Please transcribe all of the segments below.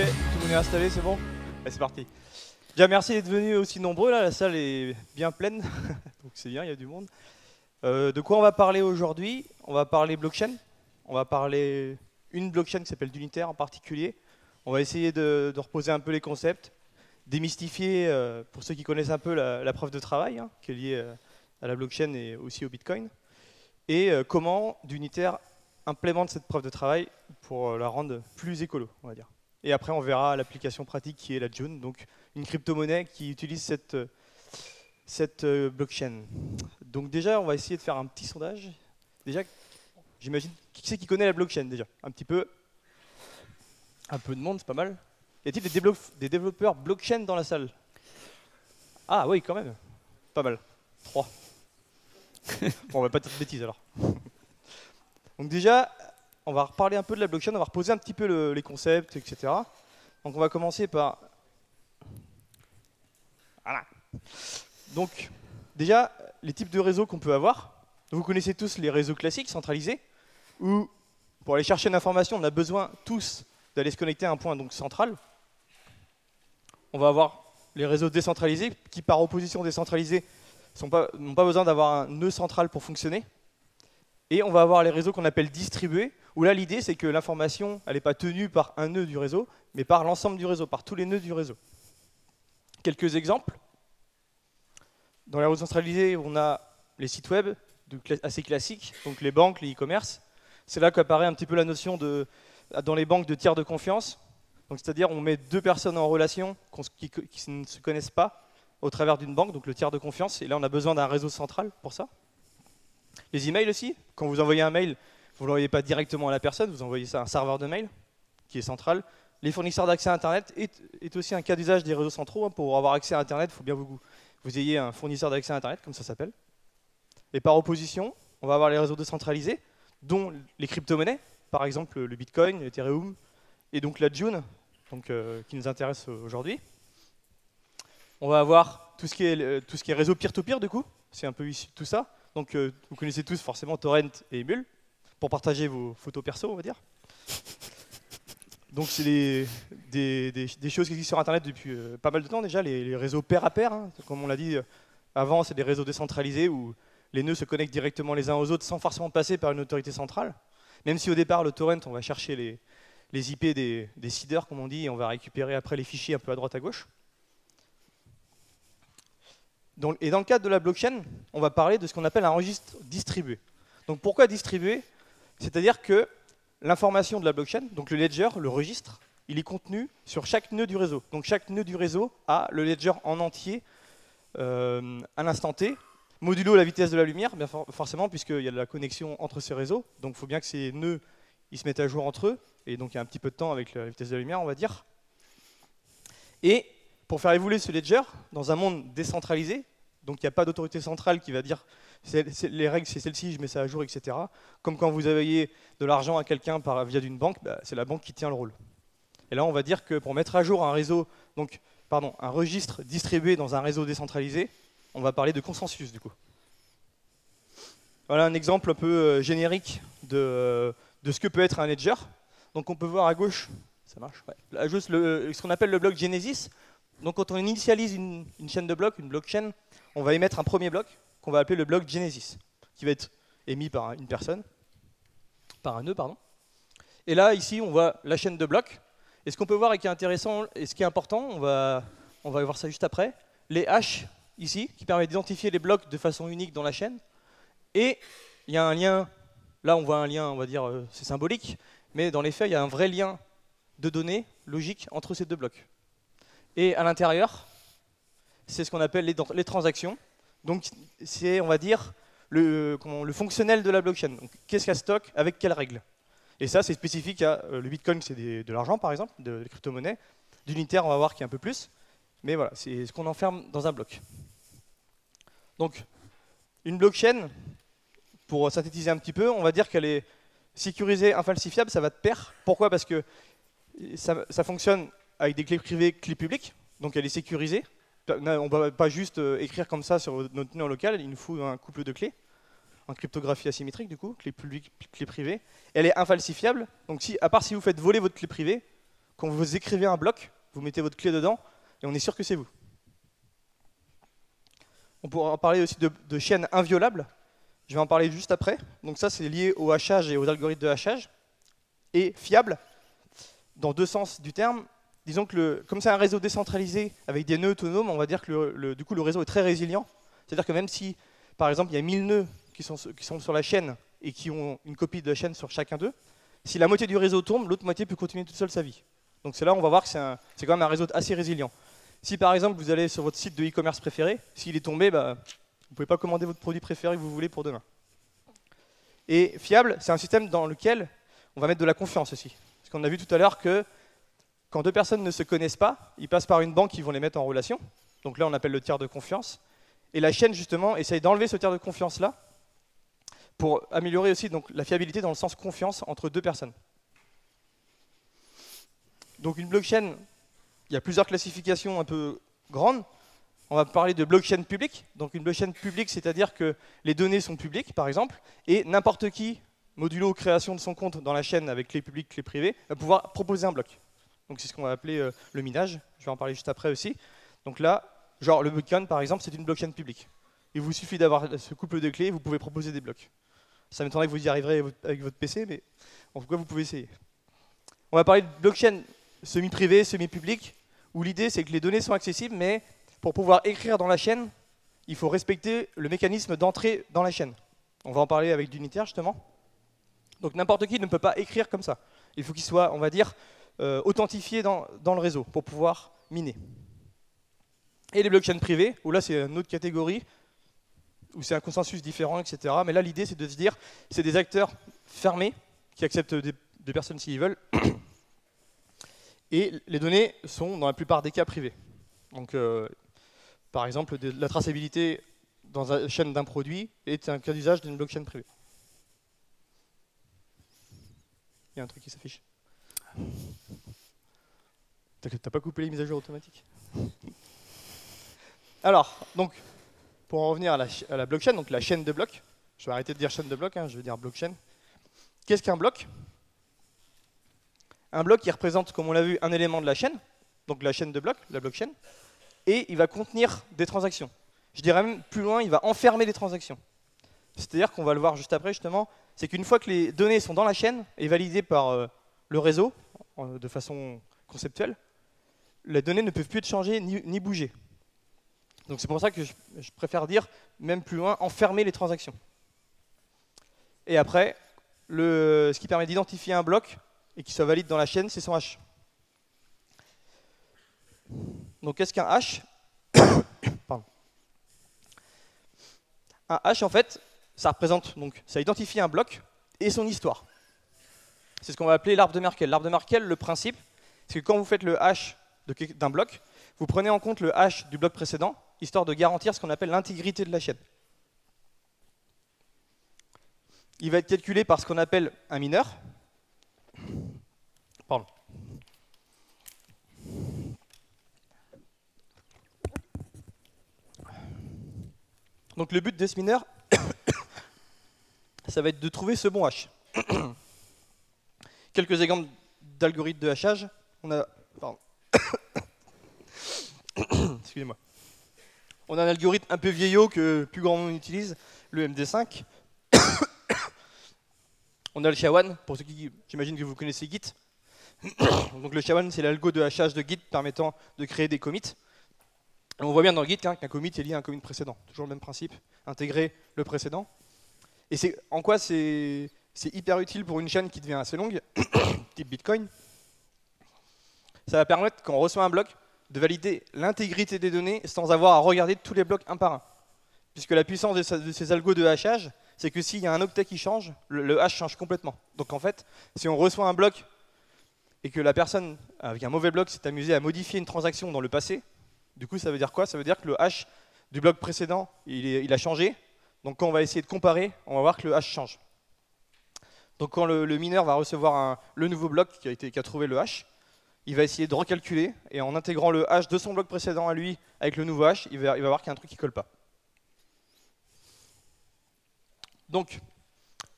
tout le monde est installé, c'est bon? Allez, c'est parti. Déjà, merci d'être venus aussi nombreux, là, la salle est bien pleine, donc c'est bien, il y a du monde. De quoi on va parler aujourd'hui? On va parler blockchain, on va parler une blockchain qui s'appelle d'Unitaire en particulier. On va essayer de reposer un peu les concepts, démystifier, pour ceux qui connaissent un peu la preuve de travail, hein, qui est liée à la blockchain et aussi au Bitcoin, et comment d'Unitaire implémente cette preuve de travail pour la rendre plus écolo, on va dire. Et après, on verra l'application pratique qui est la June, donc une crypto-monnaie qui utilise cette blockchain. Donc déjà, on va essayer de faire un petit sondage. Déjà, j'imagine, qui c'est qui connaît la blockchain déjà? Un petit peu. Un peu de monde, c'est pas mal. Y a-t-il des développeurs blockchain dans la salle? Ah oui, quand même. Pas mal. 3. Bon, on va pas dire de bêtises alors. Donc déjà, on va reparler un peu de la blockchain, on va reposer un petit peu les concepts, etc. Donc on va commencer par... Voilà. Donc déjà, les types de réseaux qu'on peut avoir. Donc, vous connaissez tous les réseaux classiques, centralisés, où pour aller chercher une information, on a besoin tous d'aller se connecter à un point donc central. On va avoir les réseaux décentralisés, qui par opposition décentralisés n'ont pas besoin d'avoir un nœud central pour fonctionner. Et on va avoir les réseaux qu'on appelle distribués, où là l'idée c'est que l'information elle n'est pas tenue par un nœud du réseau, mais par l'ensemble du réseau, par tous les nœuds du réseau. Quelques exemples. Dans les réseaux centralisés, on a les sites web assez classiques, donc les banques, les e-commerce. C'est là qu'apparaît un petit peu la notion dans les banques de tiers de confiance. C'est-à-dire on met deux personnes en relation qui ne se connaissent pas au travers d'une banque, donc le tiers de confiance. Et là on a besoin d'un réseau central pour ça. Les emails aussi, quand vous envoyez un mail, vous ne l'envoyez pas directement à la personne, vous envoyez ça à un serveur de mail qui est central. Les fournisseurs d'accès à Internet est aussi un cas d'usage des réseaux centraux. Pour avoir accès à Internet, il faut bien vous ayez un fournisseur d'accès à Internet, comme ça s'appelle. Et par opposition, on va avoir les réseaux décentralisés, dont les crypto-monnaies, par exemple le Bitcoin, l'Ethereum, et donc la June, donc, qui nous intéresse aujourd'hui. On va avoir tout ce qui est réseau peer-to-peer, du coup, c'est un peu issu de tout ça. Donc vous connaissez tous forcément Torrent et Emule, pour partager vos photos perso, on va dire. Donc c'est des choses qui existent sur Internet depuis pas mal de temps déjà, les réseaux pair à pair, hein. Comme on l'a dit avant, c'est des réseaux décentralisés où les nœuds se connectent directement les uns aux autres sans forcément passer par une autorité centrale. Même si au départ, le torrent, on va chercher les IP des seeders, comme on dit, et on va récupérer après les fichiers un peu à droite à gauche. Et dans le cadre de la blockchain, on va parler de ce qu'on appelle un registre distribué. Donc pourquoi distribué? C'est-à-dire que l'information de la blockchain, donc le ledger, le registre, il est contenu sur chaque nœud du réseau. Donc chaque nœud du réseau a le ledger en entier à l'instant T, modulo la vitesse de la lumière, bien forcément, puisqu'il y a de la connexion entre ces réseaux. Donc il faut bien que ces nœuds ils se mettent à jour entre eux, et donc il y a un petit peu de temps avec la vitesse de la lumière, on va dire. Et pour faire évoluer ce ledger dans un monde décentralisé, donc il n'y a pas d'autorité centrale qui va dire les règles c'est celle-ci, je mets ça à jour, etc. Comme quand vous envoyez de l'argent à quelqu'un via d'une banque, c'est la banque qui tient le rôle. Et là on va dire que pour mettre à jour un registre distribué dans un réseau décentralisé, on va parler de consensus du coup. Voilà un exemple un peu générique de ce que peut être un ledger. Donc on peut voir à gauche, ça marche, ouais. À gauche ce qu'on appelle le bloc Genesis. Donc quand on initialise une chaîne de blocs, une blockchain, on va émettre un premier bloc qu'on va appeler le bloc Genesis, qui va être émis par une personne, par un nœud, pardon. Et là, ici, on voit la chaîne de blocs. Et ce qu'on peut voir et qui est intéressant, et ce qui est important, on va voir ça juste après, les hashes, ici, qui permettent d'identifier les blocs de façon unique dans la chaîne. Et il y a un lien, là on voit un lien, on va dire, c'est symbolique, mais dans les faits, il y a un vrai lien de données logique entre ces deux blocs. Et à l'intérieur, c'est ce qu'on appelle les transactions. Donc c'est, on va dire, le fonctionnel de la blockchain. Qu'est-ce qu'elle stocke, avec quelles règles? Et ça, c'est spécifique à le Bitcoin, c'est de l'argent par exemple, des crypto-monnaies. D'Unitaire, on va voir qu'il y a un peu plus. Mais voilà, c'est ce qu'on enferme dans un bloc. Donc, une blockchain, pour synthétiser un petit peu, on va dire qu'elle est sécurisée, infalsifiable, ça va de pair. Pourquoi? Parce que ça fonctionne avec des clés privées, clés publiques, donc elle est sécurisée. On ne va pas juste écrire comme ça sur notre nœud local, il nous faut un couple de clés, en cryptographie asymétrique du coup, clé publique, clé privée. Elle est infalsifiable, donc à part si vous faites voler votre clé privée, quand vous écrivez un bloc, vous mettez votre clé dedans, et on est sûr que c'est vous. On pourra parler aussi de chaînes inviolables. Je vais en parler juste après. Donc ça, c'est lié au hachage et aux algorithmes de hachage. Et fiable, dans deux sens du terme. Disons que comme c'est un réseau décentralisé avec des nœuds autonomes, on va dire que du coup, le réseau est très résilient. C'est-à-dire que même si, par exemple, il y a 1000 nœuds qui sont sur la chaîne et qui ont une copie de la chaîne sur chacun d'eux, si la moitié du réseau tombe, l'autre moitié peut continuer toute seule sa vie. Donc c'est là où on va voir que c'est quand même un réseau assez résilient. Si par exemple vous allez sur votre site de e-commerce préféré, s'il est tombé, vous ne pouvez pas commander votre produit préféré que vous voulez pour demain. Et fiable, c'est un système dans lequel on va mettre de la confiance aussi. Parce qu'on a vu tout à l'heure que quand deux personnes ne se connaissent pas, ils passent par une banque qui vont les mettre en relation. Donc là, on appelle le tiers de confiance. Et la chaîne, justement, essaye d'enlever ce tiers de confiance-là pour améliorer aussi donc, la fiabilité dans le sens confiance entre deux personnes. Donc une blockchain, il y a plusieurs classifications un peu grandes. On va parler de blockchain publique. Donc une blockchain publique, c'est-à-dire que les données sont publiques, par exemple, et n'importe qui, modulo création de son compte dans la chaîne avec clé publique, clé privée, va pouvoir proposer un bloc. Donc c'est ce qu'on va appeler le minage. Je vais en parler juste après aussi. Donc là, genre le Bitcoin, par exemple, c'est une blockchain publique. Il vous suffit d'avoir ce couple de clés, vous pouvez proposer des blocs. Ça m'étonnerait que vous y arriverez avec votre PC, mais en tout cas, vous pouvez essayer. On va parler de blockchain semi-privée, semi-publique, où l'idée, c'est que les données sont accessibles, mais pour pouvoir écrire dans la chaîne, il faut respecter le mécanisme d'entrée dans la chaîne. On va en parler avec d'unitaire, justement. Donc n'importe qui ne peut pas écrire comme ça. Il faut qu'il soit, on va dire, authentifié dans le réseau pour pouvoir miner. Et les blockchains privées, où là c'est une autre catégorie, où c'est un consensus différent, etc. Mais là l'idée c'est de se dire, c'est des acteurs fermés qui acceptent des personnes s'ils veulent. Et les données sont dans la plupart des cas privées. Donc par exemple, la traçabilité dans la chaîne d'un produit est un cas d'usage d'une blockchain privée. Il y a un truc qui s'affiche. T'as pas coupé les mises à jour automatiques? Alors, donc, pour en revenir à la blockchain, donc la chaîne de blocs, je vais arrêter de dire chaîne de blocs, je vais dire blockchain. Qu'est-ce qu'un bloc? Un bloc qui représente, comme on l'a vu, un élément de la chaîne, donc la chaîne de blocs, la blockchain, et il va contenir des transactions. Je dirais même plus loin, il va enfermer des transactions. C'est-à-dire qu'on va le voir juste après, justement, c'est qu'une fois que les données sont dans la chaîne et validées par le réseau, de façon conceptuelle, les données ne peuvent plus être changées ni bouger. Donc c'est pour ça que je préfère dire, même plus loin, enfermer les transactions. Et après, ce qui permet d'identifier un bloc et qu'il soit valide dans la chaîne, c'est son hash. Donc qu'est-ce qu'un hash? Pardon. Un hash, en fait, ça représente, donc, ça identifie un bloc et son histoire. C'est ce qu'on va appeler l'arbre de Merkle. L'arbre de Merkle, le principe, c'est que quand vous faites le hash d'un bloc, vous prenez en compte le hash du bloc précédent, histoire de garantir ce qu'on appelle l'intégrité de la chaîne. Il va être calculé par ce qu'on appelle un mineur. Pardon. Donc le but de ce mineur, ça va être de trouver ce bon hash. Quelques exemples d'algorithmes de hachage. On a, pardon. Excusez-moi. On a un algorithme un peu vieillot que plus grand monde utilise, le MD5. On a le SHA-1, pour ceux qui, j'imagine que vous connaissez Git. Donc le SHA-1, c'est l'algo de hachage de Git permettant de créer des commits. Et on voit bien dans Git qu'un commit est lié à un commit précédent. Toujours le même principe, intégrer le précédent. Et en quoi c'est hyper utile pour une chaîne qui devient assez longue, type Bitcoin. Ça va permettre, quand on reçoit un bloc, de valider l'intégrité des données sans avoir à regarder tous les blocs un par un. Puisque la puissance de ces algos de hachage, c'est que s'il y a un octet qui change, le hash change complètement. Donc en fait, si on reçoit un bloc et que la personne avec un mauvais bloc s'est amusée à modifier une transaction dans le passé, du coup ça veut dire quoi? Ça veut dire que le hash du bloc précédent, il a changé. Donc quand on va essayer de comparer, on va voir que le hash change. Donc quand le mineur va recevoir le nouveau bloc qui a trouvé le hash, il va essayer de recalculer, et en intégrant le hash de son bloc précédent à lui avec le nouveau hash, il va voir qu'il y a un truc qui ne colle pas. Donc,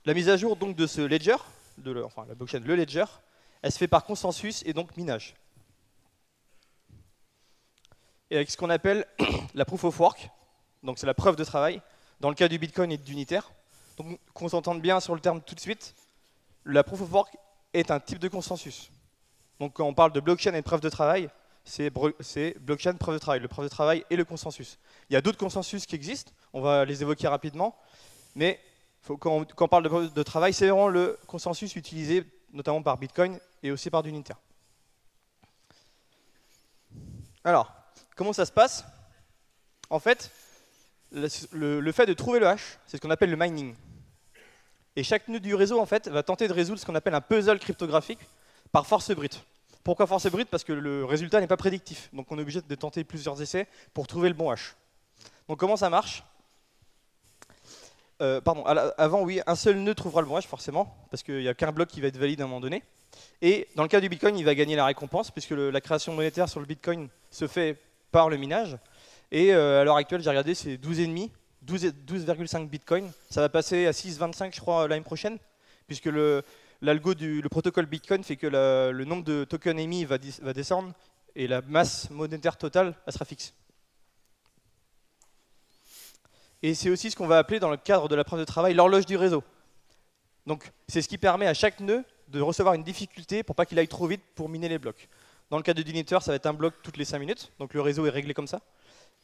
la mise à jour donc, de ce ledger, enfin la blockchain, le ledger, elle se fait par consensus et donc minage. Et avec ce qu'on appelle la proof of work, donc c'est la preuve de travail, dans le cas du Bitcoin et d'Unitaire. Donc qu'on s'entende bien sur le terme tout de suite, la proof of work est un type de consensus. Donc quand on parle de blockchain et de preuve de travail, c'est blockchain, preuve de travail, le preuve de travail et le consensus. Il y a d'autres consensus qui existent, on va les évoquer rapidement, mais quand on parle de preuve de travail, c'est vraiment le consensus utilisé notamment par Bitcoin et aussi par d'Unitaire. Alors, comment ça se passe? En fait, le fait de trouver le hash, c'est ce qu'on appelle le mining. Et chaque nœud du réseau, en fait, va tenter de résoudre ce qu'on appelle un puzzle cryptographique par force brute. Pourquoi force brute? Parce que le résultat n'est pas prédictif. Donc on est obligé de tenter plusieurs essais pour trouver le bon hash. Donc comment ça marche? Avant, oui, un seul nœud trouvera le bon hash, forcément, parce qu'il n'y a qu'un bloc qui va être valide à un moment donné. Et dans le cas du Bitcoin, il va gagner la récompense, puisque la création monétaire sur le Bitcoin se fait par le minage. Et à l'heure actuelle, j'ai regardé, c'est 12,5 Bitcoin. Ça va passer à 6,25, je crois, l'année prochaine, puisque le protocole Bitcoin fait que le nombre de tokens émis va descendre et la masse monétaire totale, elle sera fixe. Et c'est aussi ce qu'on va appeler dans le cadre de la preuve de travail l'horloge du réseau. Donc c'est ce qui permet à chaque nœud de recevoir une difficulté pour pas qu'il aille trop vite pour miner les blocs. Dans le cas de d'Unitaire, ça va être un bloc toutes les 5 minutes, donc le réseau est réglé comme ça.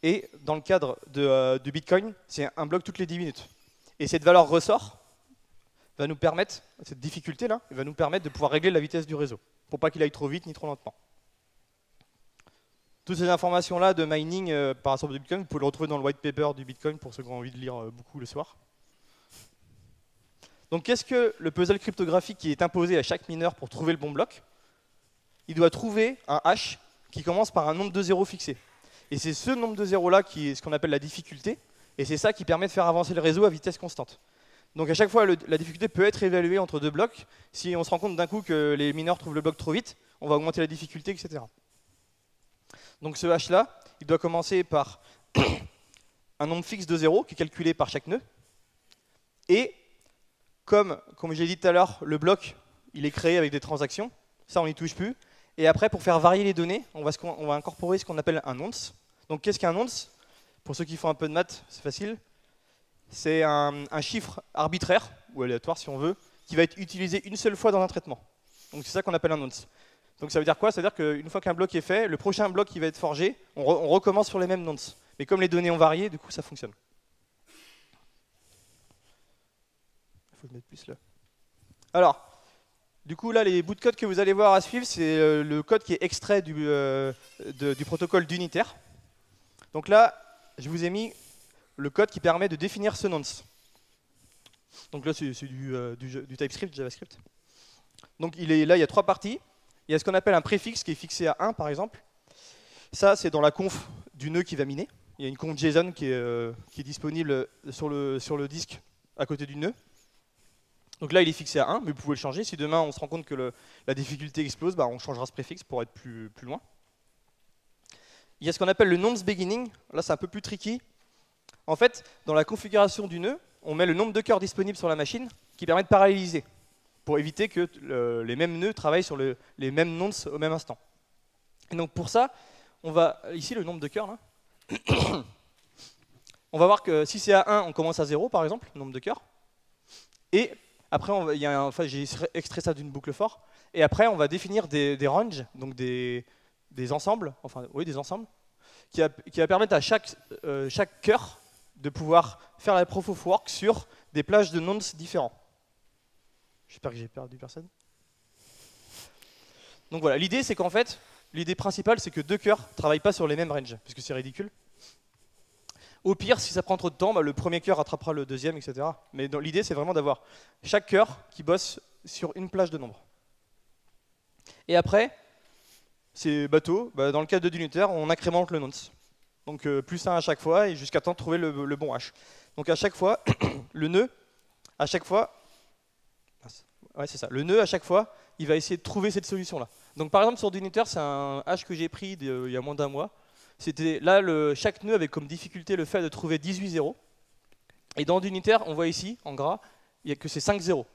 Et dans le cadre de Bitcoin, c'est un bloc toutes les 10 minutes. Et cette valeur ressort va nous permettre, cette difficulté-là, va nous permettre de pouvoir régler la vitesse du réseau, pour pas qu'il aille trop vite ni trop lentement. Toutes ces informations-là de mining par rapport au Bitcoin, vous pouvez le retrouver dans le white paper du Bitcoin pour ceux qui ont envie de lire beaucoup le soir. Donc qu'est-ce que le puzzle cryptographique qui est imposé à chaque mineur pour trouver le bon bloc? Il doit trouver un hash qui commence par un nombre de zéros fixé. Et c'est ce nombre de zéros-là qui est ce qu'on appelle la difficulté, et c'est ça qui permet de faire avancer le réseau à vitesse constante. Donc à chaque fois, la difficulté peut être évaluée entre deux blocs. Si on se rend compte d'un coup que les mineurs trouvent le bloc trop vite, on va augmenter la difficulté, etc. Donc ce hash-là, il doit commencer par un nombre fixe de zéros qui est calculé par chaque nœud. Et comme j'ai dit tout à l'heure, le bloc, il est créé avec des transactions. Ça, on n'y touche plus. Et après, pour faire varier les données, on va incorporer ce qu'on appelle un nonce. Donc qu'est-ce qu'un nonce? Pour ceux qui font un peu de maths, c'est facile. C'est un chiffre arbitraire, ou aléatoire si on veut, qui va être utilisé une seule fois dans un traitement. Donc c'est ça qu'on appelle un nonce. Donc ça veut dire quoi? Ça veut dire qu'une fois qu'un bloc est fait, le prochain bloc qui va être forgé, on recommence sur les mêmes nonces. Mais comme les données ont varié, du coup ça fonctionne. Il faut le mettre plus là. Alors, du coup là, les bouts de code que vous allez voir à suivre, c'est le code qui est extrait du protocole d'Unitaire. Donc là, je vous ai mis le code qui permet de définir ce nonce. Donc là, c'est du TypeScript, JavaScript. Donc là, il y a trois parties. Il y a ce qu'on appelle un préfixe qui est fixé à 1, par exemple. Ça, c'est dans la conf du nœud qui va miner. Il y a une conf JSON qui est disponible sur le disque à côté du nœud. Donc là, il est fixé à 1, mais vous pouvez le changer. Si demain, on se rend compte que la difficulté explose, on changera ce préfixe pour être plus loin. Il y a ce qu'on appelle le nonce beginning. Là, c'est un peu plus tricky. En fait, dans la configuration du nœud, on met le nombre de cœurs disponibles sur la machine qui permet de paralléliser, pour éviter que les mêmes nœuds travaillent sur les mêmes nonces au même instant. Et donc pour ça, on va, ici le nombre de cœurs, là, on va voir que si c'est à 1, on commence à 0 par exemple, le nombre de cœurs. Et après, j'ai extrait ça d'une boucle for, et après on va définir des ranges, donc des ensembles, des ensembles, qui va permettre à chaque cœur de pouvoir faire la proof of work sur des plages de nonces différents. J'espère que j'ai perdu personne. Donc voilà, l'idée c'est qu'en fait, l'idée principale c'est que deux cœurs ne travaillent pas sur les mêmes ranges, parce que c'est ridicule. Au pire, si ça prend trop de temps, le premier cœur rattrapera le deuxième, etc. Mais l'idée c'est vraiment d'avoir chaque cœur qui bosse sur une plage de nombres. Et après, c'est bateau, dans le cas de d'Unitaire, on incrémente le nonce. Donc plus 1 à chaque fois, et jusqu'à temps de trouver le bon hash. Donc à chaque fois, le nœud, à chaque fois, ouais, c'est ça. Le nœud, à chaque fois, il va essayer de trouver cette solution-là. Donc par exemple, sur d'Unitaire, c'est un hash que j'ai pris il y a moins d'un mois. C'était là, chaque nœud avait comme difficulté le fait de trouver 18 zéros. Et dans d'Unitaire, on voit ici, en gras, il n'y a que ces 5 zéros.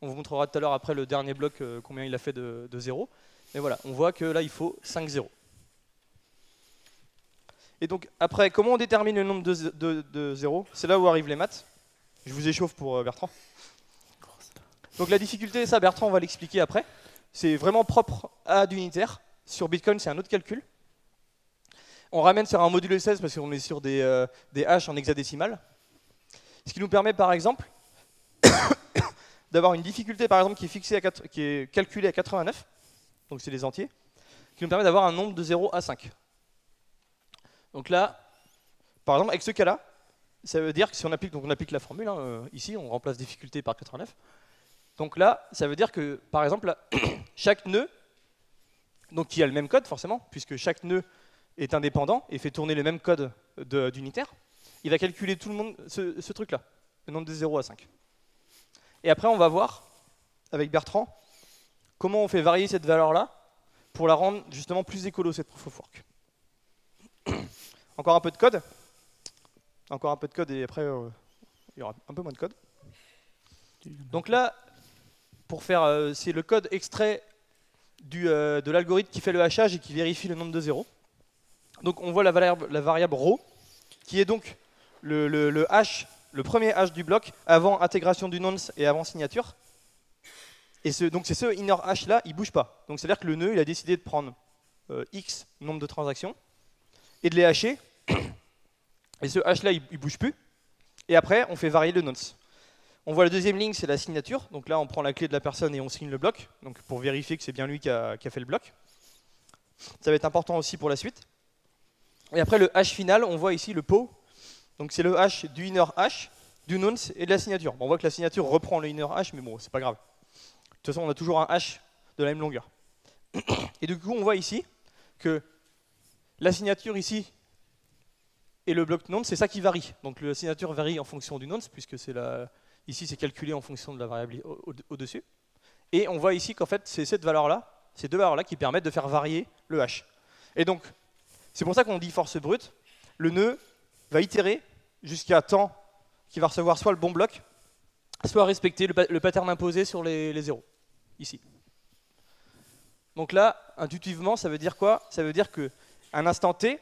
On vous montrera tout à l'heure après le dernier bloc combien il a fait de 0. Mais voilà, on voit que là, il faut 5 zéros. Et donc, après, comment on détermine le nombre de zéros? C'est là où arrivent les maths. Je vous échauffe pour Bertrand. Donc la difficulté, ça, Bertrand, on va l'expliquer après. C'est vraiment propre à d'unitaire. Sur Bitcoin, c'est un autre calcul. On ramène sur un modulo 16 parce qu'on est sur des hash en hexadécimal. Ce qui nous permet, par exemple, d'avoir une difficulté, par exemple, qui est calculée à 89. Donc c'est les entiers. Qui nous permet d'avoir un nombre de 0 à 5. Donc là, par exemple, avec ce cas-là, ça veut dire que si on applique, donc on applique la formule, hein, ici, on remplace difficulté par 89. Donc là, ça veut dire que, par exemple, là, chaque nœud, donc qui a le même code forcément, puisque chaque nœud est indépendant et fait tourner le même code d'unitaire, il va calculer tout le monde ce truc-là, le nombre de 0 à 5. Et après, on va voir, avec Bertrand, comment on fait varier cette valeur-là pour la rendre justement plus écolo, cette proof of work. Encore un peu de code. Encore un peu de code et après, il y aura un peu moins de code. Donc là, pour faire, c'est le code extrait de l'algorithme qui fait le hachage et qui vérifie le nombre de zéros. Donc on voit la variable ρ, qui est donc le premier hash du bloc avant intégration du nonce et avant signature. Et donc c'est ce inner hash là, il ne bouge pas. Donc c'est-à-dire que le nœud, il a décidé de prendre x nombre de transactions et de les hasher. Et ce hash là, il ne bouge plus. Et après, on fait varier le nonce. On voit la deuxième ligne, c'est la signature. Donc là, on prend la clé de la personne et on signe le bloc, donc pour vérifier que c'est bien lui qui a fait le bloc. Ça va être important aussi pour la suite. Et après, le hash final, on voit ici le pot. Donc c'est le hash du inner hash, du nonce et de la signature. Bon, on voit que la signature reprend le inner hash, mais bon, c'est pas grave. De toute façon, on a toujours un hash de la même longueur. Et du coup, on voit ici que la signature ici et le bloc nonce, c'est ça qui varie. Donc la signature varie en fonction du nonce, puisque c'est ici c'est calculé en fonction de la variable au-dessus. Et on voit ici qu'en fait, c'est ces deux valeurs-là qui permettent de faire varier le hash. Et donc, c'est pour ça qu'on dit force brute. Le nœud va itérer jusqu'à temps qu'il va recevoir soit le bon bloc, soit respecter le pattern imposé sur les zéros, ici. Donc là, intuitivement, ça veut dire quoi? Ça veut dire qu'à un instant t,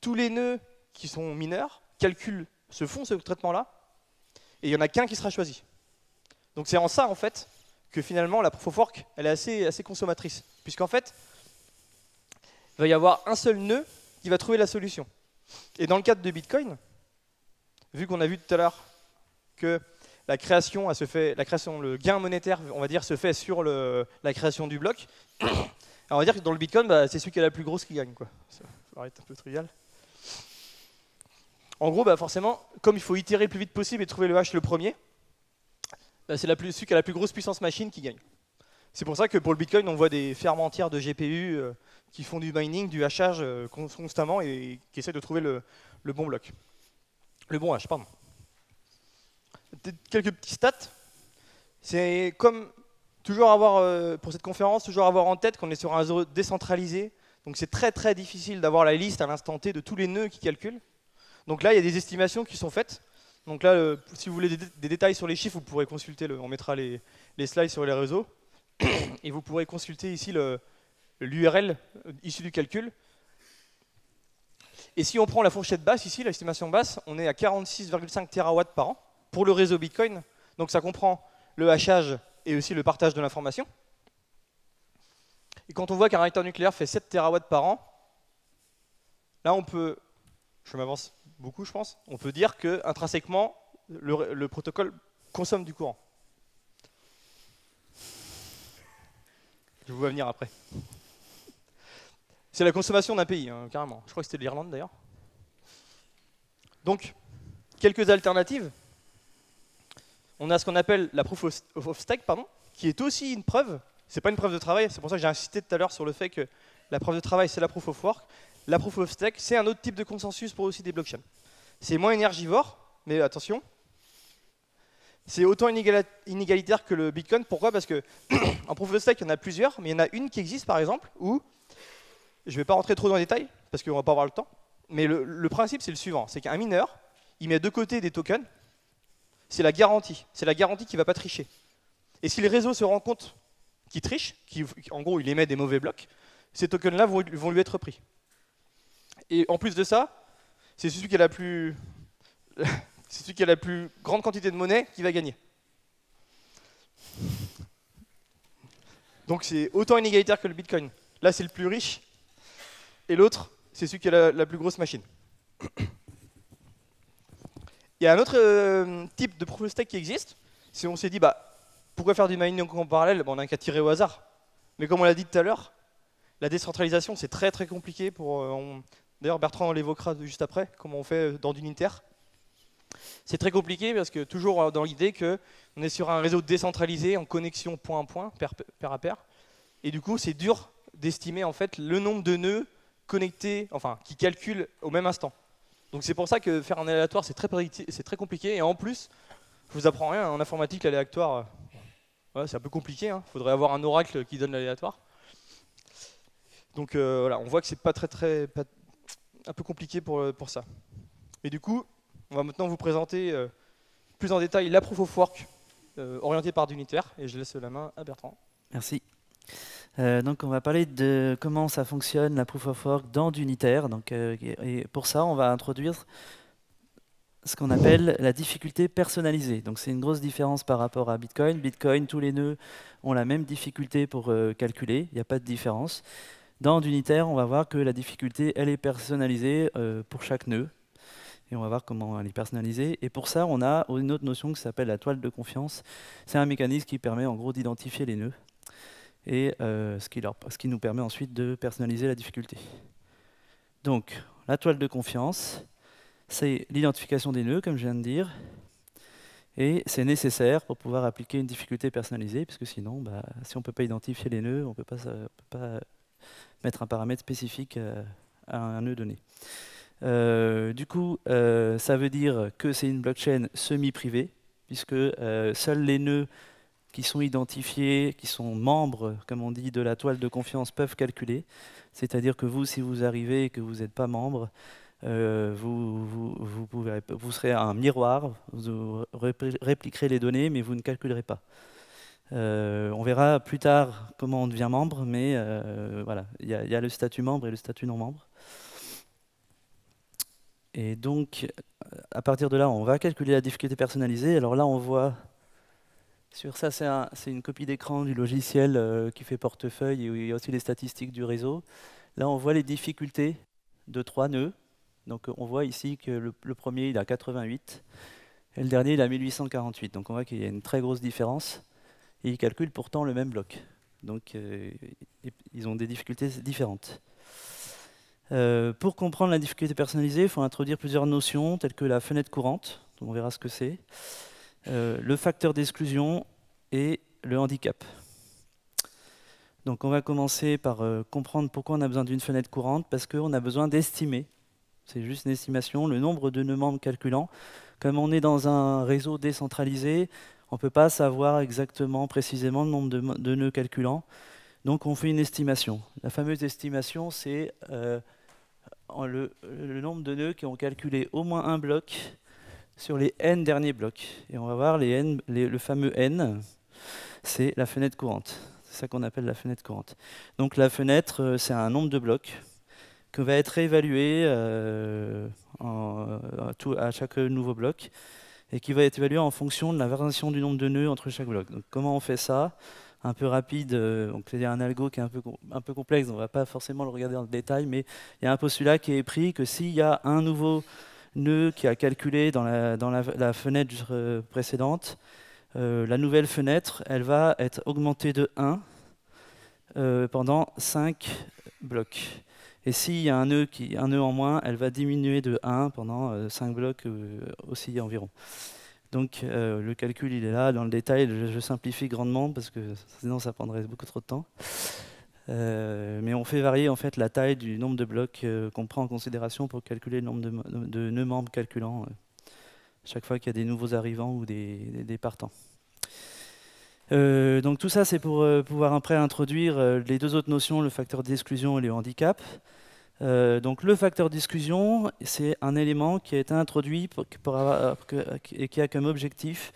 tous les nœuds qui sont mineurs font ce traitement-là, et il n'y en a qu'un qui sera choisi. Donc c'est en ça, en fait, que finalement, la proof of work, elle est assez consommatrice. Puisqu'en fait, il va y avoir un seul nœud qui va trouver la solution. Et dans le cadre de Bitcoin, vu qu'on a vu tout à l'heure que le gain monétaire, on va dire, se fait sur la création du bloc, alors on va dire que dans le Bitcoin, c'est celui qui a la plus grosse qui gagne, quoi. Ça va être un peu trivial. En gros, forcément, comme il faut itérer le plus vite possible et trouver le hash le premier, c'est celui qui a la plus grosse puissance machine qui gagne. C'est pour ça que pour le Bitcoin, on voit des fermes entières de GPU qui font du mining, du hachage constamment et qui essaient de trouver le bon bloc. Le bon hash, pardon. Quelques petits stats. C'est comme toujours avoir, pour cette conférence, toujours avoir en tête qu'on est sur un réseau décentralisé. Donc c'est très très difficile d'avoir la liste à l'instant T de tous les nœuds qui calculent. Donc là, il y a des estimations qui sont faites. Donc là, si vous voulez des détails sur les chiffres, vous pourrez consulter, on mettra les slides sur les réseaux. Et vous pourrez consulter ici l'URL issu du calcul. Et si on prend la fourchette basse ici, l'estimation basse, on est à 46,5 TW par an pour le réseau Bitcoin. Donc ça comprend le hachage et aussi le partage de l'information. Et quand on voit qu'un réacteur nucléaire fait 7 TW par an, là on peut, je m'avance beaucoup je pense, on peut dire qu'intrinsèquement, le protocole consomme du courant. Je vous vois venir après. C'est la consommation d'un pays, hein, carrément. Je crois que c'était l'Irlande d'ailleurs. Donc, quelques alternatives. On a ce qu'on appelle la proof of stake, qui est aussi une preuve. C'est pas une preuve de travail, c'est pour ça que j'ai insisté tout à l'heure sur le fait que la preuve de travail, c'est la proof of work. La proof of stake, c'est un autre type de consensus pour aussi des blockchains. C'est moins énergivore, mais attention, c'est autant inégalitaire que le Bitcoin. Pourquoi? Parce que en proof of stake, il y en a plusieurs, mais il y en a une qui existe par exemple où, je ne vais pas rentrer trop dans les détails, parce qu'on ne va pas avoir le temps, mais le principe c'est le suivant, c'est qu'un mineur, il met de côté des tokens, c'est la garantie qui ne va pas tricher. Et si le réseau se rend compte qu'il triche, en gros il émet des mauvais blocs, ces tokens-là vont lui être pris. Et en plus de ça, c'est celui qui a la plus c'est celui qui a la plus grande quantité de monnaie qui va gagner. Donc c'est autant inégalitaire que le Bitcoin. Là c'est le plus riche, et l'autre c'est celui qui a la plus grosse machine. Il y a un autre type de proof of stake qui existe. Si on s'est dit, bah, pourquoi faire du mining en parallèle, bah, on n'a qu'à tirer au hasard. Mais comme on l'a dit tout à l'heure, la décentralisation c'est très très compliqué. D'ailleurs Bertrand l'évoquera juste après, comment on fait dans du Ninter. C'est très compliqué parce que toujours dans l'idée qu'on est sur un réseau décentralisé en connexion point à point, pair à pair. Et du coup c'est dur d'estimer en fait le nombre de nœuds connectés, enfin qui calculent au même instant. Donc c'est pour ça que faire un aléatoire c'est très compliqué, et en plus, je vous apprends rien, en informatique l'aléatoire, c'est un peu compliqué, il faudrait avoir un oracle qui donne l'aléatoire. Donc voilà, on voit que c'est un peu compliqué pour ça. Et du coup, on va maintenant vous présenter plus en détail la proof of work orientée par d'unitaire, et je laisse la main à Bertrand. Merci. Donc on va parler de comment ça fonctionne la proof of work dans d'unitaire. Et pour ça, on va introduire ce qu'on appelle la difficulté personnalisée. Donc c'est une grosse différence par rapport à Bitcoin. Bitcoin, tous les nœuds ont la même difficulté pour calculer, il n'y a pas de différence. Dans d'unitaire, on va voir que la difficulté, elle est personnalisée pour chaque nœud. Et on va voir comment elle est personnalisée. Et pour ça, on a une autre notion qui s'appelle la toile de confiance. C'est un mécanisme qui permet en gros d'identifier les nœuds, et ce qui nous permet ensuite de personnaliser la difficulté. Donc, la toile de confiance, c'est l'identification des nœuds, comme je viens de dire, et c'est nécessaire pour pouvoir appliquer une difficulté personnalisée, puisque sinon, si on ne peut pas identifier les nœuds, on ne peut pas mettre un paramètre spécifique à un nœud donné. Du coup, ça veut dire que c'est une blockchain semi-privée, puisque seuls les nœuds qui sont identifiés, qui sont membres, comme on dit, de la toile de confiance, peuvent calculer. C'est-à-dire que vous, si vous arrivez et que vous n'êtes pas membre, vous serez un miroir, vous répliquerez les données, mais vous ne calculerez pas. On verra plus tard comment on devient membre, mais voilà, il y a le statut membre et le statut non membre. Et donc, à partir de là, on va calculer la difficulté personnalisée. Alors là, on voit... Sur ça, c'est une copie d'écran du logiciel qui fait portefeuille, et où il y a aussi les statistiques du réseau. Là, on voit les difficultés de 3 nœuds. Donc on voit ici que le premier, il a 88, et le dernier, il a 1848. Donc on voit qu'il y a une très grosse différence, et ils calculent pourtant le même bloc. Donc ils ont des difficultés différentes. Pour comprendre la difficulté personnalisée, il faut introduire plusieurs notions, telles que la fenêtre courante, on verra ce que c'est, le facteur d'exclusion et le handicap. Donc on va commencer par comprendre pourquoi on a besoin d'une fenêtre courante, parce qu'on a besoin d'estimer, c'est juste une estimation, le nombre de nœuds membres calculants. Comme on est dans un réseau décentralisé, on ne peut pas savoir exactement, précisément le nombre de nœuds calculants, donc on fait une estimation. La fameuse estimation, c'est le nombre de nœuds qui ont calculé au moins un bloc sur les n derniers blocs. Et on va voir le fameux n, c'est la fenêtre courante. C'est ça qu'on appelle la fenêtre courante. Donc la fenêtre, c'est un nombre de blocs qui va être évalué à chaque nouveau bloc, et qui va être évalué en fonction de la variation du nombre de nœuds entre chaque bloc. Donc comment on fait ça? Un peu rapide, donc il y a un algo qui est un peu complexe, on ne va pas forcément le regarder dans le détail, mais il y a un postulat qui est pris que s'il y a un nouveau nœud qui a calculé dans la fenêtre précédente, la nouvelle fenêtre, elle va être augmentée de 1 pendant 5 blocs. Et s'il y a un nœud en moins, elle va diminuer de 1 pendant 5 blocs aussi environ. Donc le calcul, il est là, dans le détail, je simplifie grandement parce que sinon ça prendrait beaucoup trop de temps. Mais on fait varier en fait la taille du nombre de blocs qu'on prend en considération pour calculer le nombre de nœuds membres calculants chaque fois qu'il y a des nouveaux arrivants ou des partants. Donc tout ça, c'est pour pouvoir après introduire les deux autres notions, le facteur d'exclusion et le handicap. Donc le facteur d'exclusion, c'est un élément qui a été introduit et qui a comme objectif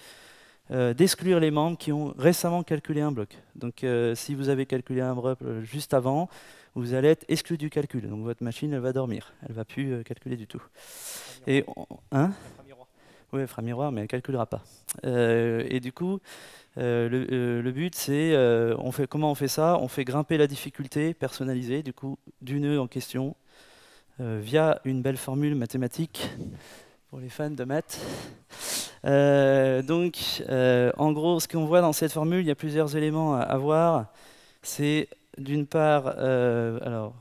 d'exclure les membres qui ont récemment calculé un bloc. Donc si vous avez calculé un bloc juste avant, vous allez être exclu du calcul. Donc votre machine, elle va dormir. Elle ne va plus calculer du tout. Et hein? Oui, elle fera miroir, mais elle ne calculera pas. Et du coup, le but, c'est comment on fait ça? On fait grimper la difficulté personnalisée du coup, du nœud en question via une belle formule mathématique pour les fans de maths. En gros, ce qu'on voit dans cette formule, il y a plusieurs éléments à voir. C'est d'une part, alors,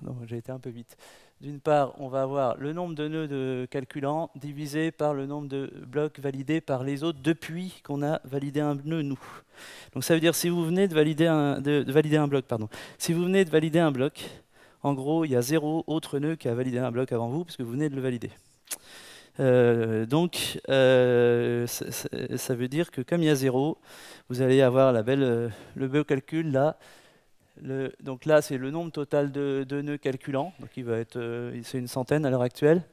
non, j'ai été un peu vite. D'une part, on va avoir le nombre de nœuds de calculants divisé par le nombre de blocs validés par les autres depuis qu'on a validé un nœud, nous. Donc ça veut dire si vous venez de valider un bloc, pardon. Si vous venez de valider un bloc, en gros, il y a 0 autre nœud qui a validé un bloc avant vous, puisque vous venez de le valider. Ça veut dire que comme il y a 0, vous allez avoir le beau calcul là. Donc là, c'est le nombre total de nœuds calculants, donc c'est une centaine à l'heure actuelle,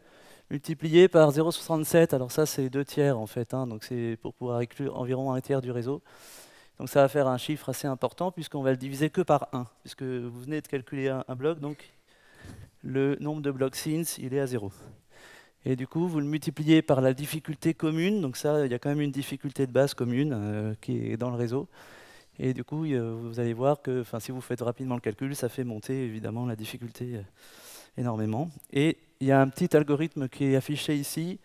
multiplié par 0,67. Alors ça, c'est 2/3 en fait, hein, donc c'est pour pouvoir inclure environ 1/3 du réseau. Donc ça va faire un chiffre assez important puisqu'on va le diviser que par 1, puisque vous venez de calculer un bloc, donc le nombre de blocs SINS, il est à 0. Et du coup, vous le multipliez par la difficulté commune, donc ça, il y a quand même une difficulté de base commune qui est dans le réseau. Et du coup, vous allez voir que si vous faites rapidement le calcul, ça fait monter évidemment la difficulté énormément. Et il y a un petit algorithme qui est affiché ici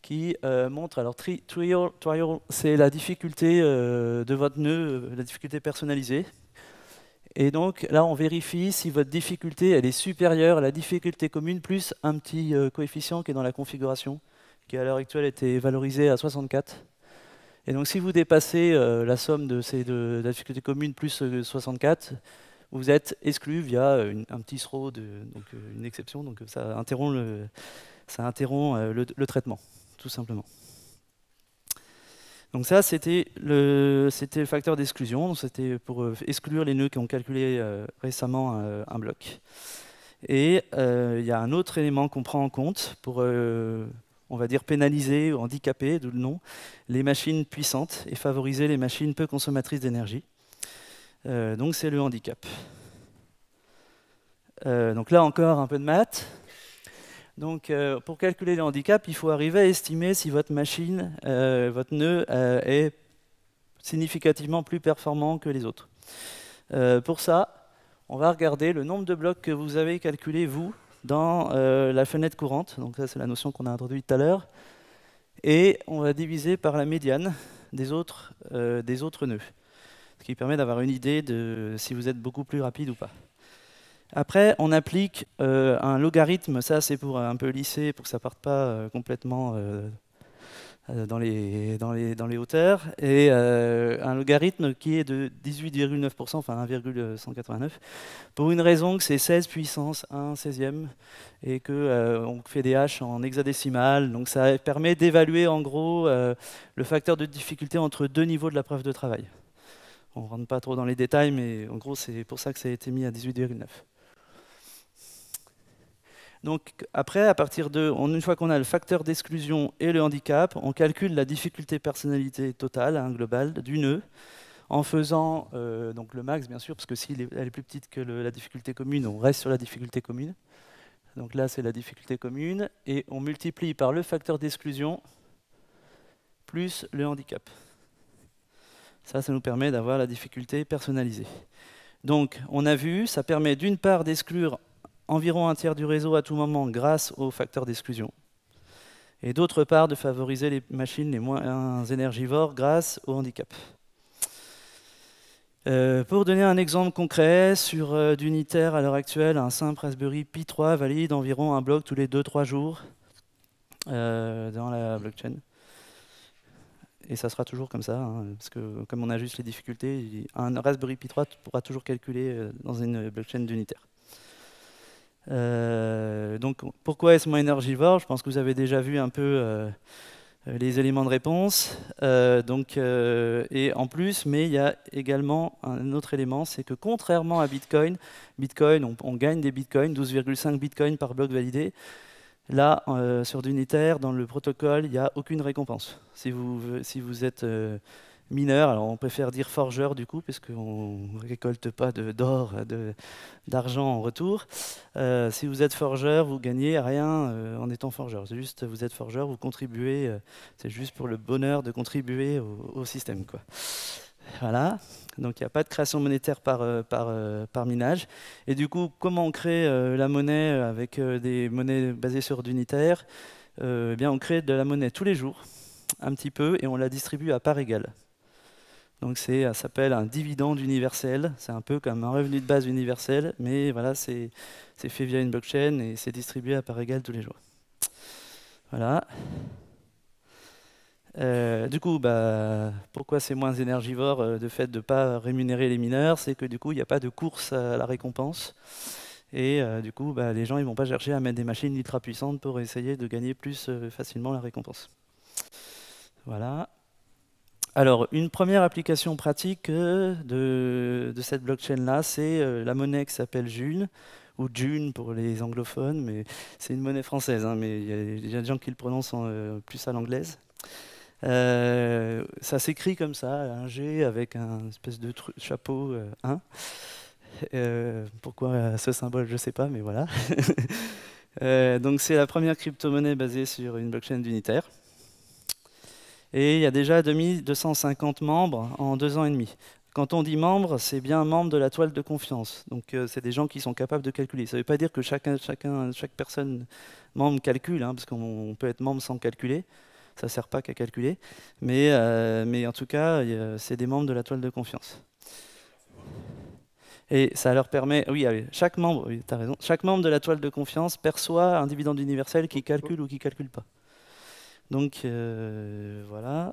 qui montre, alors trial, c'est la difficulté de votre nœud, la difficulté personnalisée. Et donc là, on vérifie si votre difficulté elle est supérieure à la difficulté commune plus un petit coefficient qui est dans la configuration, qui à l'heure actuelle était valorisé à 64. Et donc si vous dépassez la somme de la difficulté commune plus 64, vous êtes exclu via un petit throw, donc une exception, donc ça interrompt le traitement, tout simplement. Donc ça, c'était le facteur d'exclusion, c'était pour exclure les nœuds qui ont calculé récemment un bloc. Et il y a un autre élément qu'on prend en compte pour, on va dire, pénaliser ou handicaper, d'où le nom, les machines puissantes et favoriser les machines peu consommatrices d'énergie. Donc c'est le handicap. Donc là encore un peu de maths. Donc pour calculer le handicap, il faut arriver à estimer si votre machine, votre nœud est significativement plus performant que les autres. Pour ça, on va regarder le nombre de blocs que vous avez calculé, vous, dans la fenêtre courante. Donc ça, c'est la notion qu'on a introduite tout à l'heure. Et on va diviser par la médiane des autres nœuds. Ce qui permet d'avoir une idée de si vous êtes beaucoup plus rapide ou pas. Après, on applique un logarithme, ça c'est pour un peu lisser, pour que ça ne parte pas complètement dans les hauteurs, et un logarithme qui est de 18,9%, enfin 1,189, pour une raison que c'est 16 puissance 1 16e, et qu'on fait des haches en hexadécimal, donc ça permet d'évaluer en gros le facteur de difficulté entre deux niveaux de la preuve de travail. On ne rentre pas trop dans les détails, mais en gros c'est pour ça que ça a été mis à 18,9. Donc après, une fois qu'on a le facteur d'exclusion et le handicap, on calcule la difficulté personnalité totale, globale, du nœud, en faisant donc le max, bien sûr, parce que si elle est plus petite que la difficulté commune, on reste sur la difficulté commune. Donc là, c'est la difficulté commune, et on multiplie par le facteur d'exclusion plus le handicap. Ça nous permet d'avoir la difficulté personnalisée. Donc, on a vu, ça permet d'une part d'exclure environ un tiers du réseau à tout moment grâce au facteur d'exclusion. Et d'autre part, de favoriser les machines les moins énergivores grâce au handicap. Pour donner un exemple concret, sur d'unitaire à l'heure actuelle, un simple Raspberry Pi 3 valide environ un bloc tous les 2-3 jours dans la blockchain. Et ça sera toujours comme ça, hein, parce que comme on ajuste les difficultés, un Raspberry Pi 3 pourra toujours calculer dans une blockchain d'unitaire. Donc pourquoi est-ce moins énergivore? Je pense que vous avez déjà vu un peu les éléments de réponse. Et en plus, mais il y a également un autre élément, c'est que contrairement à Bitcoin, on gagne des Bitcoins, 12,5 Bitcoins par bloc validé. Là, sur d'unitaire, dans le protocole, il n'y a aucune récompense. Si vous êtes mineur, alors on préfère dire forgeur du coup, puisqu'on ne récolte pas d'or, d'argent en retour. Si vous êtes forgeur, vous gagnez rien en étant forgeur. C'est juste, vous êtes forgeur, vous contribuez, c'est juste pour le bonheur de contribuer au système, quoi. Voilà, donc il n'y a pas de création monétaire par minage. Et du coup, comment on crée la monnaie avec des monnaies basées sur d'unitaire? Eh bien, on crée de la monnaie tous les jours, un petit peu, et on la distribue à part égale. Donc ça s'appelle un dividende universel. C'est un peu comme un revenu de base universel, mais voilà, c'est fait via une blockchain et c'est distribué à part égale tous les jours. Voilà. Du coup, pourquoi c'est moins énergivore de fait de ne pas rémunérer les mineurs? C'est que du coup, il n'y a pas de course à la récompense. Et du coup, les gens ne vont pas chercher à mettre des machines ultra puissantes pour essayer de gagner plus facilement la récompense. Voilà. Alors, une première application pratique de cette blockchain-là, c'est la monnaie qui s'appelle June, ou June pour les anglophones, mais c'est une monnaie française, hein, mais il y a des gens qui le prononcent plus à l'anglaise. Ça s'écrit comme ça, un G avec un espèce de chapeau 1. Pourquoi ce symbole, je ne sais pas, mais voilà. Donc c'est la première crypto-monnaie basée sur une blockchain d'unitaire. Et il y a déjà 2250 membres en 2 ans et demi. Quand on dit membre, c'est bien membre de la toile de confiance. Donc c'est des gens qui sont capables de calculer. Ça ne veut pas dire que chaque personne membre calcule, hein, parce qu'on peut être membre sans calculer. Ça ne sert pas qu'à calculer. Mais en tout cas, c'est des membres de la toile de confiance. Et ça leur permet, oui, chaque membre, oui, tu as raison, chaque membre de la toile de confiance perçoit un dividende universel qui calcule ou qui ne calcule pas. Donc voilà.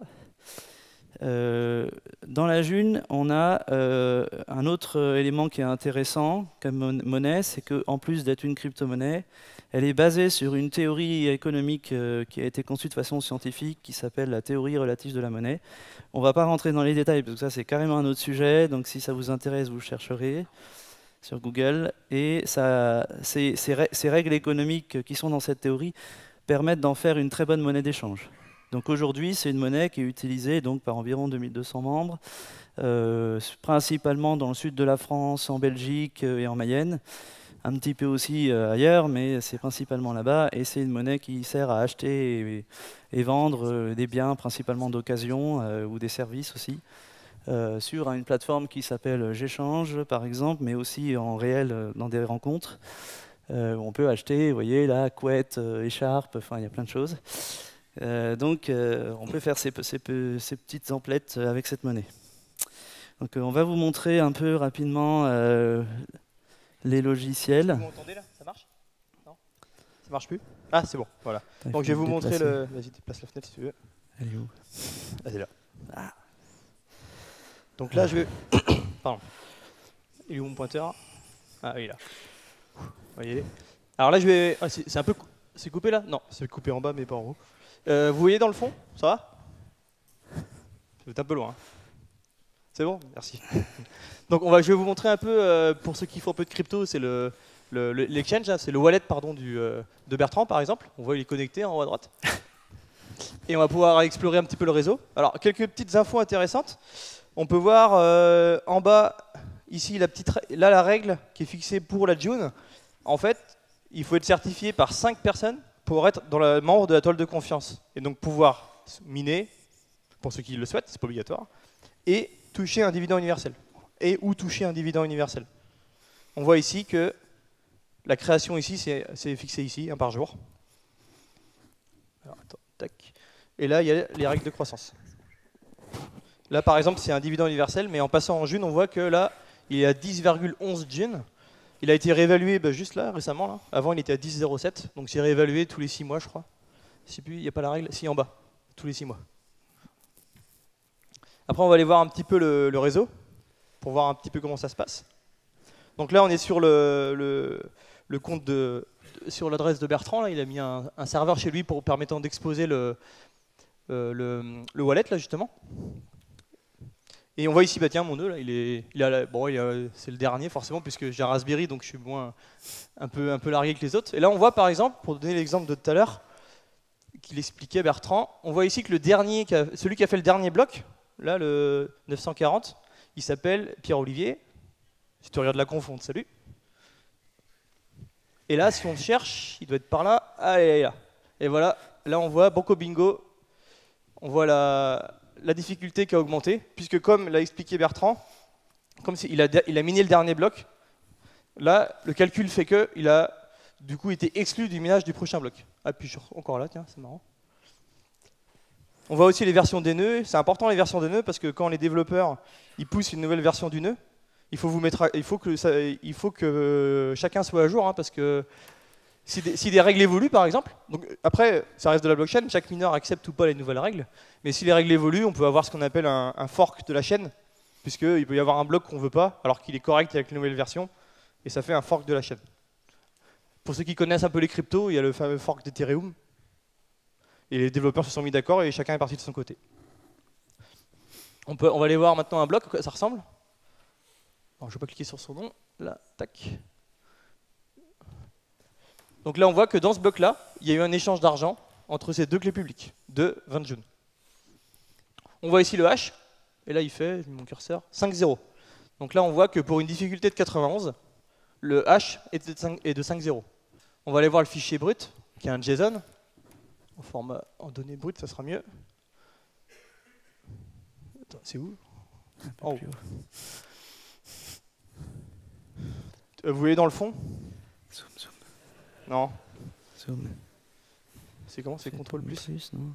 Dans la June, on a un autre élément qui est intéressant comme monnaie, c'est qu'en plus d'être une crypto-monnaie, elle est basée sur une théorie économique qui a été conçue de façon scientifique, qui s'appelle la théorie relative de la monnaie. On ne va pas rentrer dans les détails, parce que ça c'est carrément un autre sujet, donc si ça vous intéresse, vous chercherez sur Google. Et ces règles économiques qui sont dans cette théorie permettent d'en faire une très bonne monnaie d'échange. Donc aujourd'hui, c'est une monnaie qui est utilisée donc, par environ 2200 membres, principalement dans le sud de la France, en Belgique et en Mayenne, un petit peu aussi ailleurs, mais c'est principalement là-bas, et c'est une monnaie qui sert à acheter et vendre des biens, principalement d'occasion, ou des services aussi, sur une plateforme qui s'appelle J'échange, par exemple, mais aussi en réel dans des rencontres. On peut acheter, vous voyez, là, couette, écharpe, enfin, il y a plein de choses. Donc, on peut faire ces petites emplettes avec cette monnaie. Donc, on va vous montrer un peu rapidement les logiciels. Vous m'entendez là? Ça marche? Non? Ça marche plus? Ah, c'est bon, voilà. Donc, je vais vous montrer le... Vas-y, déplace la fenêtre si tu veux. Elle est où? Ah, c'est là. Ah. Donc là, je vais... Pardon. Il est où mon pointeur? Ah oui, là. Vous voyez? Alors là, je vais... Ah, c'est un peu... C'est coupé là? Non, c'est coupé en bas, mais pas en haut. Vous voyez dans le fond? Ça va? Vous êtes un peu loin. Hein. C'est bon? Merci. Donc je vais vous montrer un peu, pour ceux qui font un peu de crypto, c'est l'exchange, c'est le wallet pardon, de Bertrand par exemple. On voit il est connecté en haut à droite. Et on va pouvoir explorer un petit peu le réseau. Alors quelques petites infos intéressantes. On peut voir en bas, ici, la règle qui est fixée pour la June. En fait, il faut être certifié par 5 personnes pour être dans le membre de la toile de confiance. Et donc pouvoir miner, pour ceux qui le souhaitent, c'est pas obligatoire, et toucher un dividende universel. Et ou toucher un dividende universel. On voit ici que la création ici, c'est fixé ici, un par jour. Alors, attends, tac. Et là, il y a les règles de croissance. Là, par exemple, c'est un dividende universel, mais en passant en June, on voit que là, il est à 10,11 June. Il a été réévalué juste là, récemment. Là. Avant, il était à 10,07. Donc, c'est réévalué tous les 6 mois, je crois. Si plus, il n'y a pas la règle. Si, en bas. Tous les 6 mois. Après, on va aller voir un petit peu le réseau, pour voir un petit peu comment ça se passe. Donc là, on est sur le compte sur l'adresse de Bertrand. Là, il a mis un serveur chez lui pour permettant d'exposer le wallet, là, justement. Et on voit ici, bah tiens, mon nœud, là, c'est le dernier forcément, puisque j'ai un Raspberry, donc je suis un peu largué que les autres. Et là, on voit par exemple, pour donner l'exemple de tout à l'heure, qu'il expliquait Bertrand, on voit ici que celui qui a fait le dernier bloc, là, le 940, il s'appelle Pierre-Olivier. Si tu regardes la conf, salut. Et là, si on le cherche, il doit être par là. Allez, là. Et voilà, là on voit Banco Bingo. On voit la difficulté qui a augmenté, puisque comme l'a expliqué Bertrand, comme il a miné le dernier bloc, là, le calcul fait qu'il a du coup été exclu du minage du prochain bloc. Ah, puis encore là, tiens, c'est marrant. On voit aussi les versions des nœuds. C'est important les versions des nœuds, parce que quand les développeurs ils poussent une nouvelle version du nœud, il faut que chacun soit à jour, hein, parce que si des règles évoluent, par exemple, donc après, ça reste de la blockchain, chaque mineur accepte ou pas les nouvelles règles, mais si les règles évoluent, on peut avoir ce qu'on appelle un fork de la chaîne, puisqu'il peut y avoir un bloc qu'on ne veut pas, alors qu'il est correct avec les nouvelles versions, et ça fait un fork de la chaîne. Pour ceux qui connaissent un peu les cryptos, il y a le fameux fork d'Ethereum, et les développeurs se sont mis d'accord, et chacun est parti de son côté. On va aller voir maintenant un bloc, à quoi ça ressemble. Alors, je ne vais pas cliquer sur son nom, là, tac. Donc là, on voit que dans ce bloc-là, il y a eu un échange d'argent entre ces deux clés publiques de 20 jaunes. On voit ici le hash, et là il fait, j'ai mis mon curseur, 5,0. Donc là, on voit que pour une difficulté de 91, le hash est de 5,0. On va aller voir le fichier brut, qui est un JSON. En données brutes, ça sera mieux. Attends, c'est où? Oh. Vous voyez dans le fond? Zoom. Non. Zoom. C'est comment? C'est contrôle plus? Non.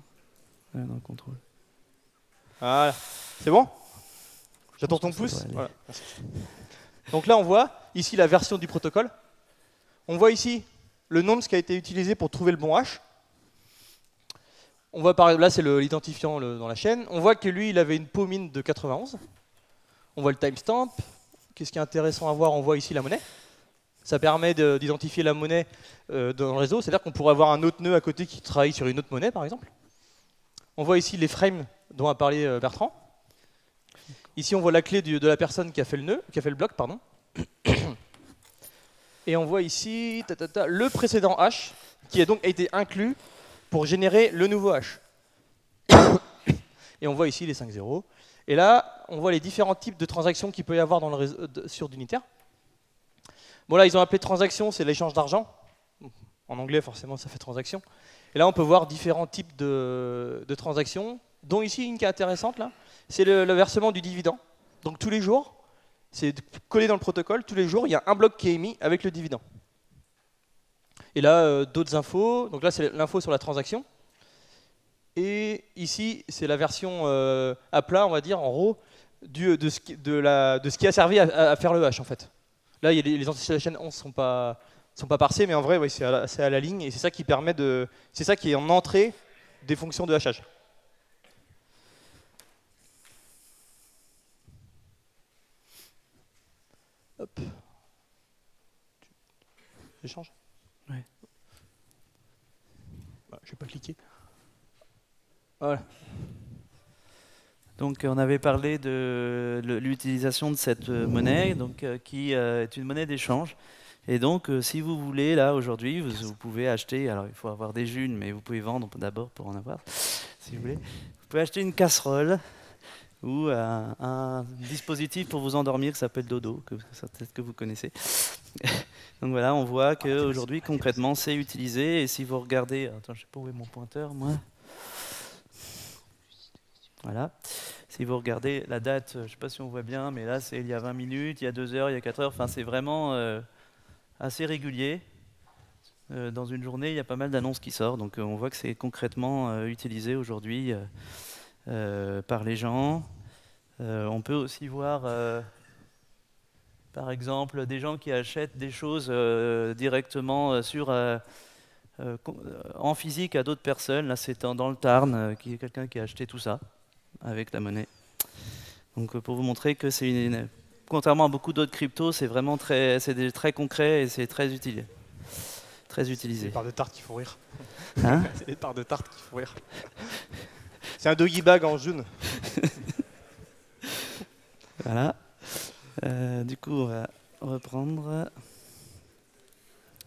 Ouais, dans le contrôle. Voilà. C'est bon? J'attends ton pouce. Voilà. Donc là, on voit ici la version du protocole. On voit ici le nom de ce qui a été utilisé pour trouver le bon hash. On voit là, c'est l'identifiant dans la chaîne. On voit que lui, il avait une POMIN de 91. On voit le timestamp. Qu'est-ce qui est intéressant à voir? On voit ici la monnaie. Ça permet d'identifier la monnaie dans le réseau. C'est-à-dire qu'on pourrait avoir un autre nœud à côté qui travaille sur une autre monnaie, par exemple. On voit ici les frames dont a parlé Bertrand. Ici, on voit la clé de la personne qui a fait le nœud, qui a fait le bloc, pardon. Et on voit ici le précédent hash qui a donc été inclus pour générer le nouveau hash. Et on voit ici les 5 zéros. Et là, on voit les différents types de transactions qu'il peut y avoir dans le réseau, sur d'unitaire. Bon, là, ils ont appelé transaction, c'est l'échange d'argent. En anglais, forcément, ça fait transaction. Et là, on peut voir différents types de transactions, dont ici une qui est intéressante, là, c'est le versement du dividende. Donc tous les jours, c'est collé dans le protocole, tous les jours, il y a un bloc qui est émis avec le dividende. Et là, d'autres infos. Donc là, c'est l'info sur la transaction. Et ici, c'est la version à plat, on va dire, en gros, de ce qui a servi à faire le hash, en fait. Là, les entités de la chaîne 11 sont pas parsées, mais en vrai, ouais, c'est à la ligne, et c'est ça qui permet c'est ça qui est en entrée des fonctions de hachage. Hop. J'échange? Ouais. Je vais pas cliquer. Voilà. Donc on avait parlé de l'utilisation de cette monnaie, donc, qui est une monnaie d'échange. Et donc si vous voulez, là aujourd'hui, vous pouvez acheter, alors il faut avoir des junes, mais vous pouvez vendre d'abord pour en avoir, si vous voulez. Vous pouvez acheter une casserole ou un dispositif pour vous endormir qui s'appelle Dodo, peut-être que vous connaissez. Donc voilà, on voit qu'aujourd'hui, concrètement, c'est utilisé. Et si vous regardez, attends, je ne sais pas où est mon pointeur, moi. Voilà. Si vous regardez la date, je ne sais pas si on voit bien, mais là, c'est il y a 20 minutes, il y a 2 heures, il y a 4 heures. Enfin, c'est vraiment assez régulier. Dans une journée, il y a pas mal d'annonces qui sortent. Donc, on voit que c'est concrètement utilisé aujourd'hui par les gens. On peut aussi voir, par exemple, des gens qui achètent des choses directement en physique à d'autres personnes. Là, c'est dans le Tarn, qui est quelqu'un qui a acheté tout ça avec la monnaie. Donc pour vous montrer que c'est contrairement à beaucoup d'autres cryptos, c'est vraiment très concret et c'est très utilisé. C'est les parts de tarte qui font rire. Hein? C'est les parts de tarte qui font rire. C'est un doggy bag en jaune. Voilà. Du coup, on va reprendre.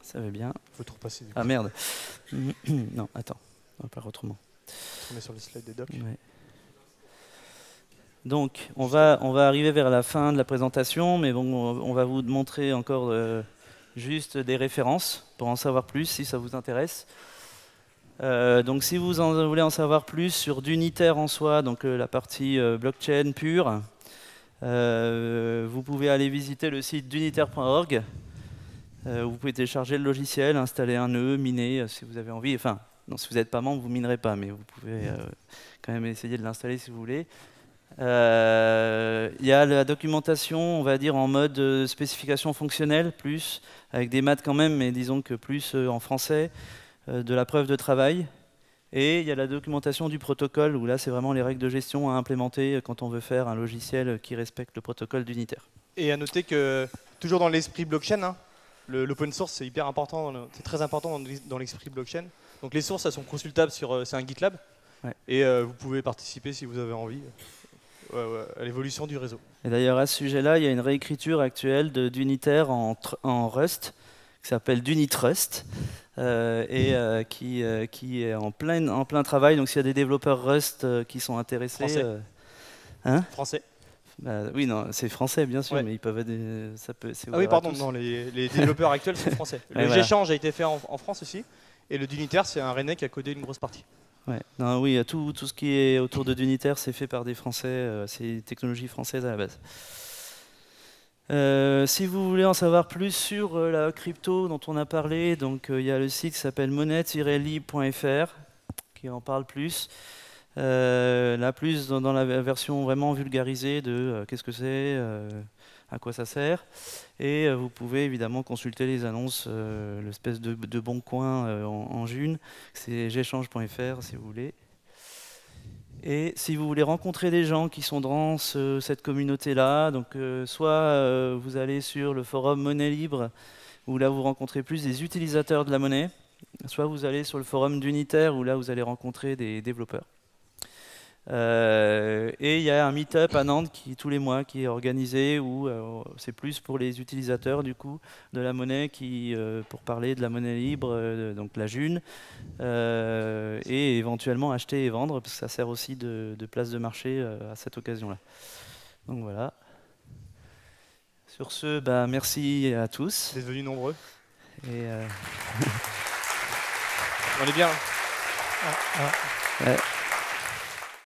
Ça va bien. Faut tout repasser. Ah merde. Non, attends. On va faire autrement. On est sur les slides des docs. Ouais. Donc, on va arriver vers la fin de la présentation, mais bon, on va vous montrer encore juste des références pour en savoir plus si ça vous intéresse. Donc, si vous voulez en savoir plus sur d'unitaire en soi, donc la partie blockchain pure, vous pouvez aller visiter le site d'unitaire.org. Vous pouvez télécharger le logiciel, installer un nœud, miner si vous avez envie. Enfin, non, si vous n'êtes pas membre, vous ne minerez pas, mais vous pouvez quand même essayer de l'installer si vous voulez. Il y a la documentation, on va dire en mode spécification fonctionnelle, plus, avec des maths quand même, mais disons que plus en français, de la preuve de travail. Et il y a la documentation du protocole, où là c'est vraiment les règles de gestion à implémenter quand on veut faire un logiciel qui respecte le protocole d'unitaire. Et à noter que, toujours dans l'esprit blockchain, hein, l'open source c'est hyper important, c'est très important dans l'esprit blockchain. Donc les sources elles sont consultables sur c'est un GitLab, ouais. Et vous pouvez participer si vous avez envie à l'évolution du réseau. Et d'ailleurs à ce sujet-là, il y a une réécriture actuelle d'unitaire en Rust qui s'appelle d'Unitrust qui est en plein travail. Donc s'il y a des développeurs Rust qui sont intéressés, français. Français. Oui, non, c'est français bien sûr, ouais. Mais ils peuvent. Ah oui, pardon, non, les développeurs actuels sont français. Le Géchange a été fait en France aussi, et le d'Unitaire, c'est un Rennais qui a codé une grosse partie. Ouais. Non, oui, tout ce qui est autour de d'Unitaire, c'est fait par des Français, c'est une technologie française à la base. Si vous voulez en savoir plus sur la crypto dont on a parlé, donc il y a le site qui s'appelle monnaie-libre.fr qui en parle plus. Là, plus dans la version vraiment vulgarisée de qu'est-ce que c'est, à quoi ça sert. Et vous pouvez évidemment consulter les annonces, l'espèce de bon coin en June. C'est géchange.fr si vous voulez. Et si vous voulez rencontrer des gens qui sont dans cette communauté-là, donc soit vous allez sur le forum Monnaie Libre, où là vous rencontrez plus des utilisateurs de la monnaie, soit vous allez sur le forum d'Unitaire, où là vous allez rencontrer des développeurs. Et il y a un meet-up à Nantes tous les mois qui est organisé où c'est plus pour les utilisateurs du coup de la monnaie pour parler de la monnaie libre, donc la June, et éventuellement acheter et vendre parce que ça sert aussi de place de marché à cette occasion-là. Donc voilà. Sur ce, merci à tous. D'être venus nombreux. Et on est bien. Ouais.